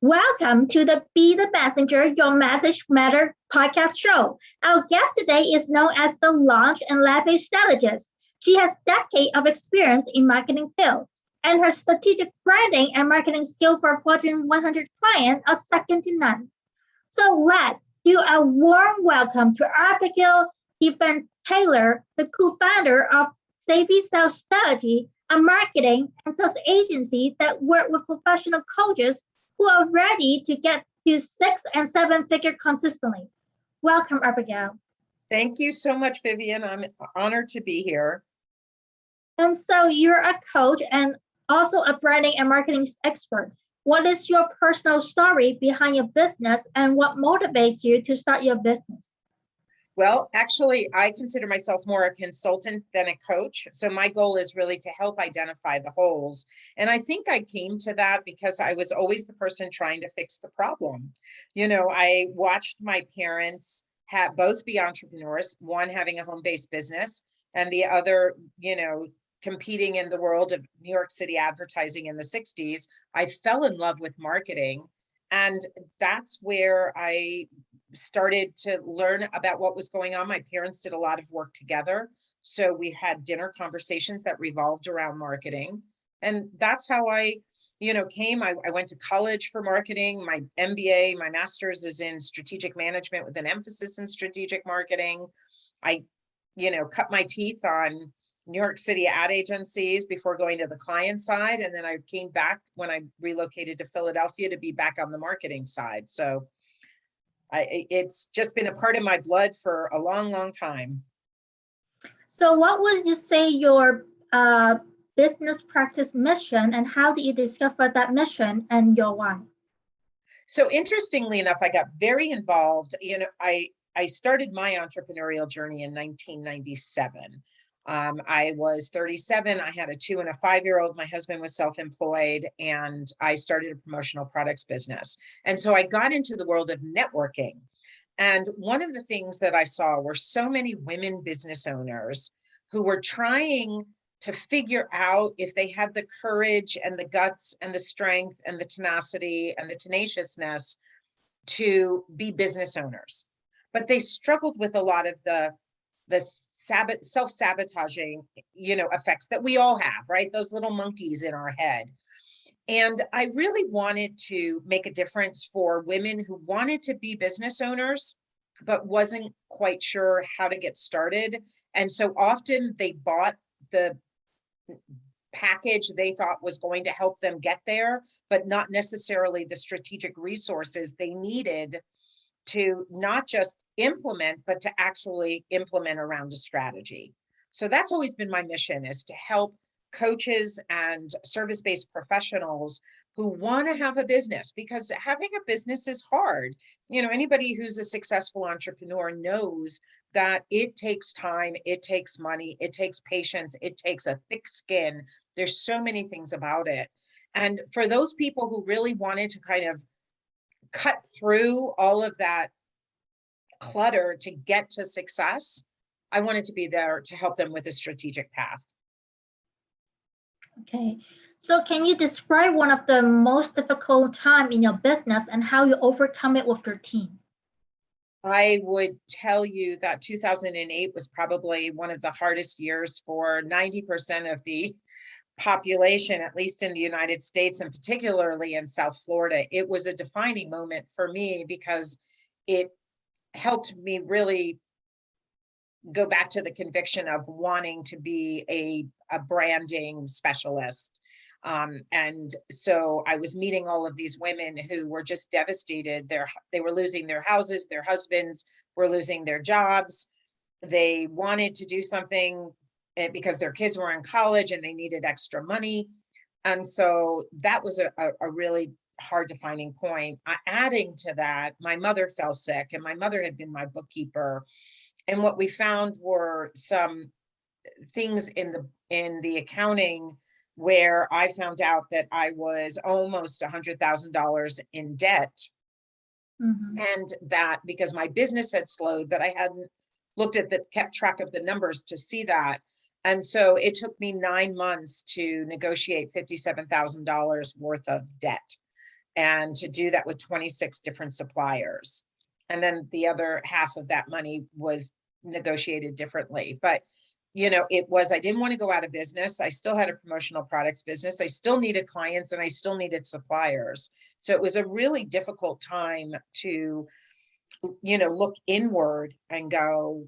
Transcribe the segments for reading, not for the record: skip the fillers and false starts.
Welcome to the Be the Messenger, Your Message Matter podcast show. Our guest today is known as the Launch and Leverage Strategist. She has decades of experience in marketing field, and her strategic branding and marketing skill for Fortune 100 clients are second to none. So let's do a warm welcome to Abigail Tiefenthaler, the co-founder of Savvy Sales Strategy, a marketing and sales agency that works with professional coaches who are ready to get to 6 and 7 figure consistently. Welcome, Abigail. Thank you so much, Vivian. I'm honored to be here. And so you're a coach and also a branding and marketing expert. What is your personal story behind your business and what motivates you to start your business? Well, actually, I consider myself more a consultant than a coach. So my goal is really to help identify the holes. And I think I came to that because I was always the person trying to fix the problem. I watched my parents both be entrepreneurs, one having a home-based business and the other, competing in the world of New York City advertising in the 60s. I fell in love with marketing. And that's where I started to learn about what was going on. My parents did a lot of work together. So we had dinner conversations that revolved around marketing. And that's how I, came. I went to college for marketing. My MBA, my master's is in strategic management with an emphasis in strategic marketing. I, cut my teeth on New York City ad agencies before going to the client side. And then I came back when I relocated to Philadelphia to be back on the marketing side. So it's just been a part of my blood for a long, long time. So what would you say your business practice mission, and how did you discover that mission and your why? So interestingly enough, I got very involved. I started my entrepreneurial journey in 1997. I was 37. I had a 2 and a 5-year-old. My husband was self-employed, and I started a promotional products business. And so I got into the world of networking. And one of the things that I saw were so many women business owners who were trying to figure out if they had the courage and the guts and the strength and the tenacity and the tenaciousness to be business owners. But they struggled with a lot of the self-sabotaging, effects that we all have, right? Those little monkeys in our head. And I really wanted to make a difference for women who wanted to be business owners, but wasn't quite sure how to get started. And so often they bought the package they thought was going to help them get there, but not necessarily the strategic resources they needed to not just implement, but to actually implement around a strategy. So that's always been my mission, is to help coaches and service-based professionals who want to have a business, because having a business is hard. Anybody who's a successful entrepreneur knows that it takes time, it takes money, it takes patience, it takes a thick skin. There's so many things about it. And for those people who really wanted to kind of cut through all of that clutter to get to success, I wanted to be there to help them with a strategic path. Okay, so can you describe one of the most difficult time in your business and how you overcome it with your team? I would tell you that 2008 was probably one of the hardest years for 90% of the population, at least in the United States, and particularly in South Florida. It was a defining moment for me because it helped me really go back to the conviction of wanting to be a branding specialist. And so I was meeting all of these women who were just devastated. They were losing their houses, their husbands were losing their jobs. They wanted to do something because their kids were in college and they needed extra money. And so that was a really hard defining point. Adding to that, my mother fell sick, and my mother had been my bookkeeper. And what we found were some things in the accounting where I found out that I was almost $100,000 in debt. Mm-hmm. And that because my business had slowed, but I hadn't kept track of the numbers to see that. And so it took me 9 months to negotiate $57,000 worth of debt. and to do that with 26 different suppliers. And then the other half of that money was negotiated differently. But, I didn't want to go out of business. I still had a promotional products business. I still needed clients and I still needed suppliers. So it was a really difficult time to, look inward and go,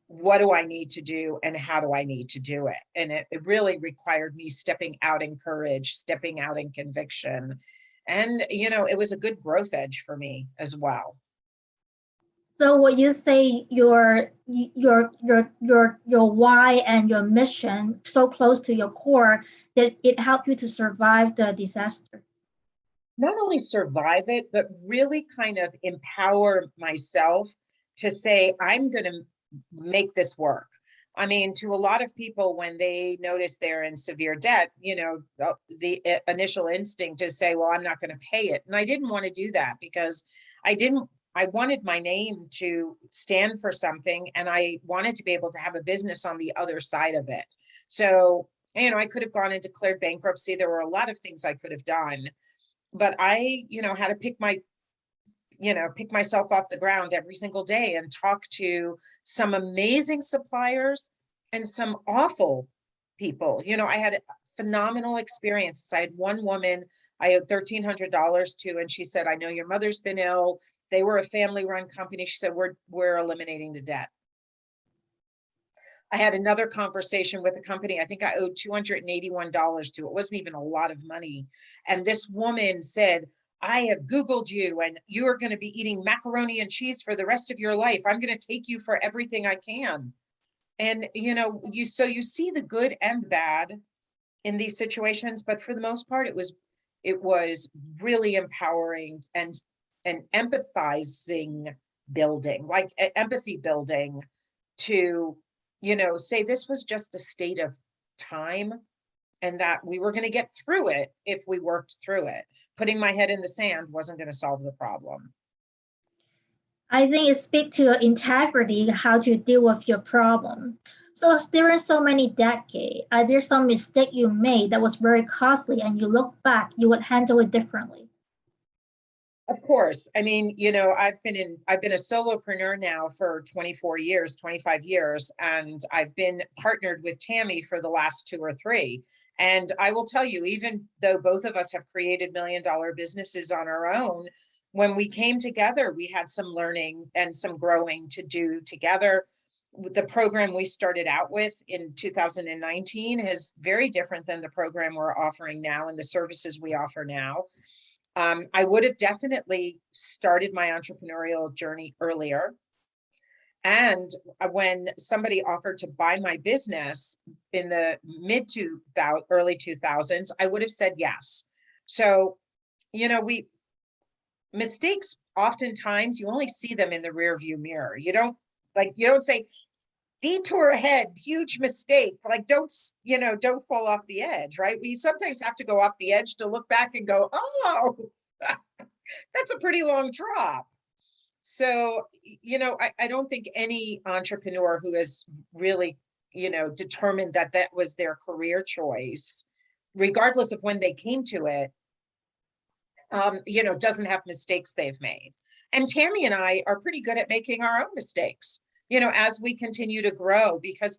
what do I need to do and how do I need to do it? And it really required me stepping out in courage, stepping out in conviction. And, it was a good growth edge for me as well. So what you say your why and your mission so close to your core that it helped you to survive the disaster. Not only survive it, but really kind of empower myself to say, I'm going to make this work. I mean, to a lot of people, when they notice they're in severe debt, the initial instinct is say, well, I'm not going to pay it. And I didn't want to do that because I wanted my name to stand for something, and I wanted to be able to have a business on the other side of it. So, I could have gone and declared bankruptcy. There were a lot of things I could have done, but I, had to pick myself off the ground every single day and talk to some amazing suppliers and some awful people. I had phenomenal experiences. I had one woman I owed $1,300 to, and she said, I know your mother's been ill. They were a family-run company. She said, we're eliminating the debt. I had another conversation with a company I think I owed $281 to. It wasn't even a lot of money. And this woman said, I have Googled you and you are going to be eating macaroni and cheese for the rest of your life. I'm going to take you for everything I can. And, you see the good and bad in these situations, but for the most part, it was really empowering and empathizing building, like empathy building to, say this was just a state of time and that we were going to get through it if we worked through it. Putting my head in the sand wasn't going to solve the problem. I think it speaks to your integrity, how to deal with your problem. So during so many decades, are there some mistake you made that was very costly and you look back, you would handle it differently? Of course. I mean, I've been a solopreneur now for 24 years, 25 years, and I've been partnered with Tami for the last 2 or 3. And I will tell you, even though both of us have created $1 million businesses on our own, when we came together, we had some learning and some growing to do together. The program we started out with in 2019 is very different than the program we're offering now and the services we offer now. I would have definitely started my entrepreneurial journey earlier. And when somebody offered to buy my business in the early 2000s, I would have said yes. So, mistakes, oftentimes you only see them in the rear view mirror. You don't say, detour ahead, huge mistake. Like, don't fall off the edge, right? We sometimes have to go off the edge to look back and go, oh, that's a pretty long drop. So, I don't think any entrepreneur who has really, determined that that was their career choice, regardless of when they came to it, doesn't have mistakes they've made. And Tami and I are pretty good at making our own mistakes, as we continue to grow, because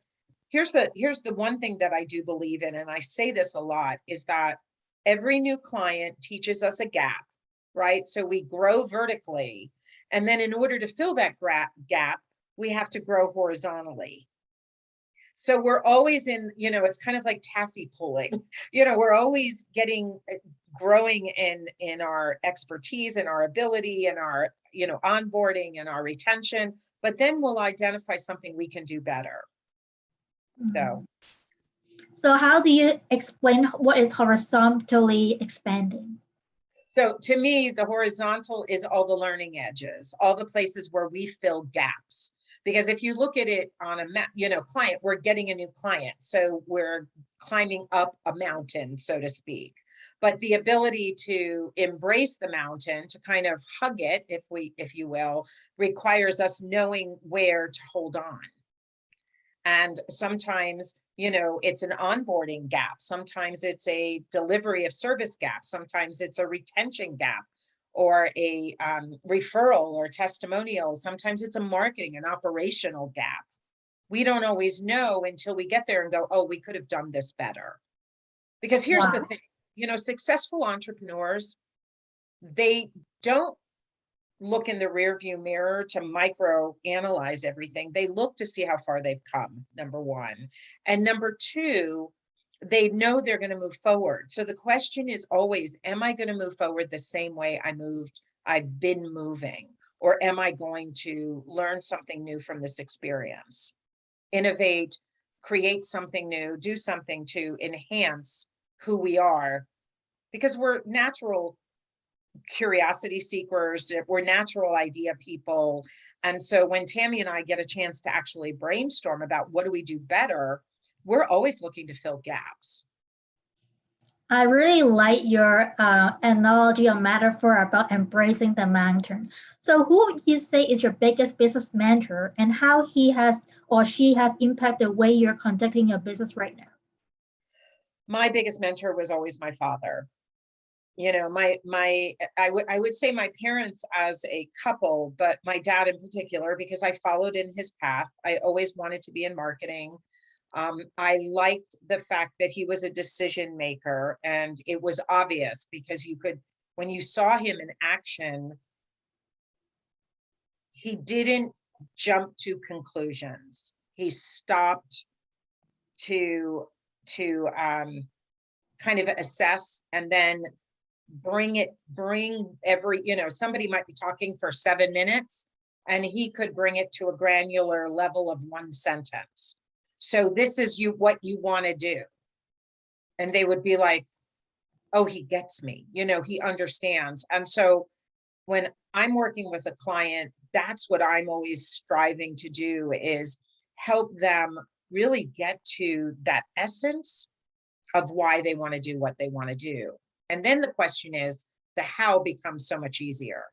here's the one thing that I do believe in, and I say this a lot, is that every new client teaches us a gap, right? So we grow vertically, and then in order to fill that gap, we have to grow horizontally. So we're always in, it's kind of like taffy pulling, we're always growing in our expertise and our ability and our, onboarding and our retention, but then we'll identify something we can do better. Mm-hmm. So how do you explain what is horizontally expanding? So to me, the horizontal is all the learning edges, all the places where we fill gaps. Because if you look at it on a client, we're getting a new client. So we're climbing up a mountain, so to speak. But the ability to embrace the mountain, to kind of hug it, if you will, requires us knowing where to hold on. And sometimes It's an onboarding gap. Sometimes it's a delivery of service gap. Sometimes it's a retention gap or a referral or testimonial. Sometimes it's a marketing and operational gap. We don't always know until we get there and go, oh, we could have done this better. Because here's the thing, successful entrepreneurs, they don't look in the rearview mirror to micro analyze everything. They look to see how far they've come, number one. And number two, they know they're going to move forward. So the question is always, am I going to move forward the same way I've been moving? Or am I going to learn something new from this experience? Innovate, create something new, do something to enhance who we are, because we're natural curiosity seekers, we're natural idea people. And so when Tami and I get a chance to actually brainstorm about what do we do better, we're always looking to fill gaps. I really like your analogy or metaphor about embracing the mountain. So who would you say is your biggest business mentor and how he has or she has impacted the way you're conducting your business right now? My biggest mentor was always my father. I would say my parents as a couple, but my dad in particular, because I followed in his path. I always wanted to be in marketing. I liked the fact that he was a decision maker, and it was obvious because when you saw him in action, he didn't jump to conclusions. He stopped to kind of assess and then bring somebody might be talking for 7 minutes and he could bring it to a granular level of one sentence. So this is what you want to do. And they would be like, oh, he gets me, he understands. And so when I'm working with a client, that's what I'm always striving to do, is help them really get to that essence of why they want to do what they want to do. And then the question is, the how becomes so much easier.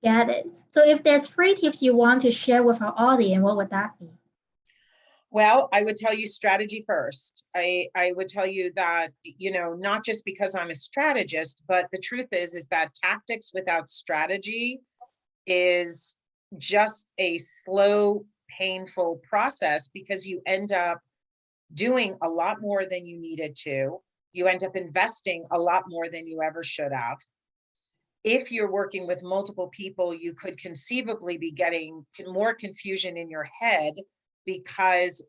Got it. So if there's 3 tips you want to share with our audience, what would that be? Well, I would tell you strategy first. I would tell you that, not just because I'm a strategist, but the truth is that tactics without strategy is just a slow, painful process, because you end up doing a lot more than you needed to. You end up investing a lot more than you ever should have. If you're working with multiple people, you could conceivably be getting more confusion in your head because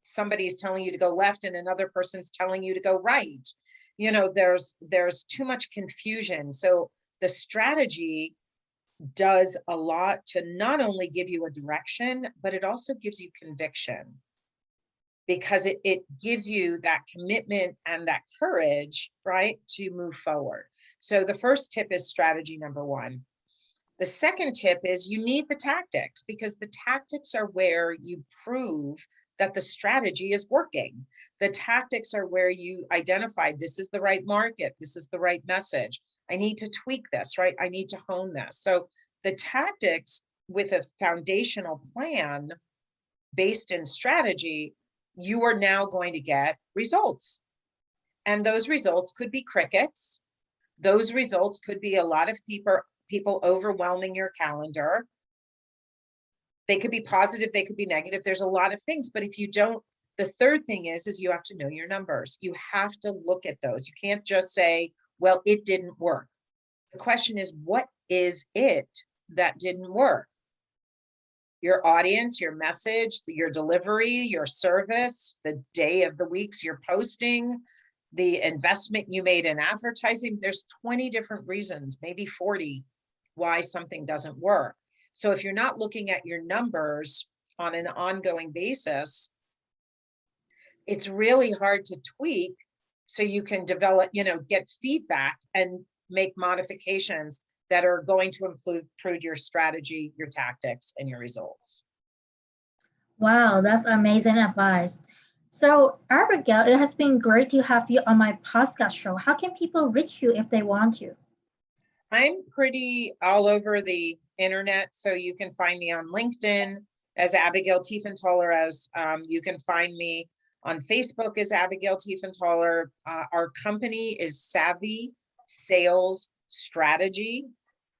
somebody's telling you to go left and another person's telling you to go right. There's too much confusion. So the strategy does a lot to not only give you a direction, but it also gives you conviction, because it gives you that commitment and that courage, right, to move forward. So the first tip is strategy, number one. The second tip is you need the tactics, because the tactics are where you prove that the strategy is working. The tactics are where you identify, this is the right market, this is the right message. I need to tweak this, right? I need to hone this. So the tactics with a foundational plan based in strategy, you are now going to get results. And those results could be crickets. Those results could be a lot of people overwhelming your calendar. They could be positive, they could be negative. There's a lot of things, but if you don't, the third thing is you have to know your numbers. You have to look at those. You can't just say, well, it didn't work. The question is, what is it that didn't work? Your audience, your message, your delivery, your service, the day of the weeks you're posting, the investment you made in advertising. There's 20 different reasons, maybe 40, why something doesn't work. So if you're not looking at your numbers on an ongoing basis, it's really hard to tweak so you can develop, get feedback and make modifications that are going to improve your strategy, your tactics, and your results. Wow, that's amazing advice. So Abigail, it has been great to have you on my podcast show. How can people reach you if they want to? I'm pretty all over the internet, so you can find me on LinkedIn. as Abigail Tiefenthaler, as you can find me on Facebook as Abigail Tiefenthaler. Our company is Savvy Sales Strategy.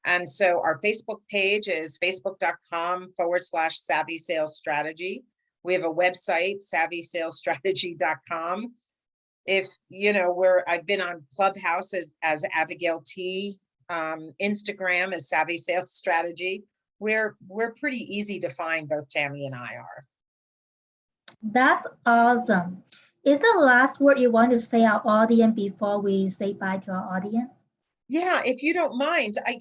And so our Facebook page is facebook.com/Savvy Sales Strategy. We have a website, savvysalesstrategy.com. If you know, I've been on Clubhouse as Abigail T, Instagram as Savvy Sales Strategy. We're pretty easy to find, both Tami and I are. That's awesome. Is the last word you want to say our audience before we say bye to our audience? Yeah, if you don't mind, I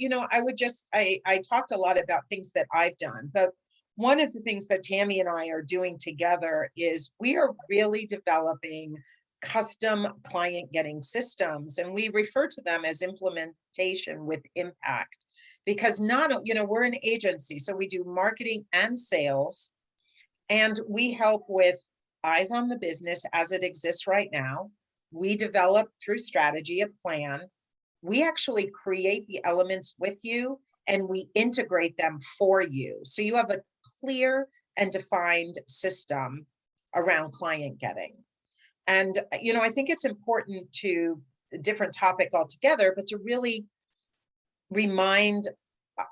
talked a lot about things that I've done, but one of the things that Tami and I are doing together is we are really developing custom client getting systems, and we refer to them as implementation with impact, because we're an agency, so we do marketing and sales, and we help with eyes on the business as it exists right now. We develop through strategy a plan. We actually create the elements with you and we integrate them for you. So you have a clear and defined system around client getting. And, I think it's important to a different topic altogether, but to really remind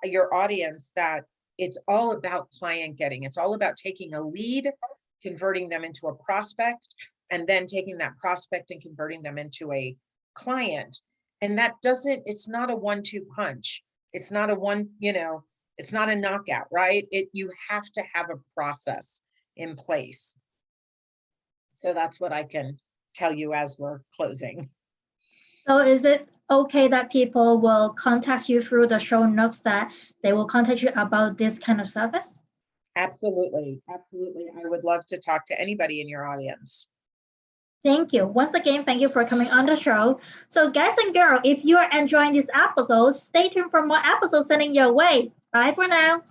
your audience that it's all about client getting. It's all about taking a lead, converting them into a prospect, and then taking that prospect and converting them into a client. And it's not a 1-2 punch. It's not it's not a knockout, right? You have to have a process in place. So that's what I can tell you as we're closing. So is it okay that people will contact you through the show notes, that they will contact you about this kind of service? Absolutely. Absolutely. I would love to talk to anybody in your audience. Thank you. Once again, thank you for coming on the show. So guys and girls, if you are enjoying this episode, stay tuned for more episodes sending your way. Bye for now.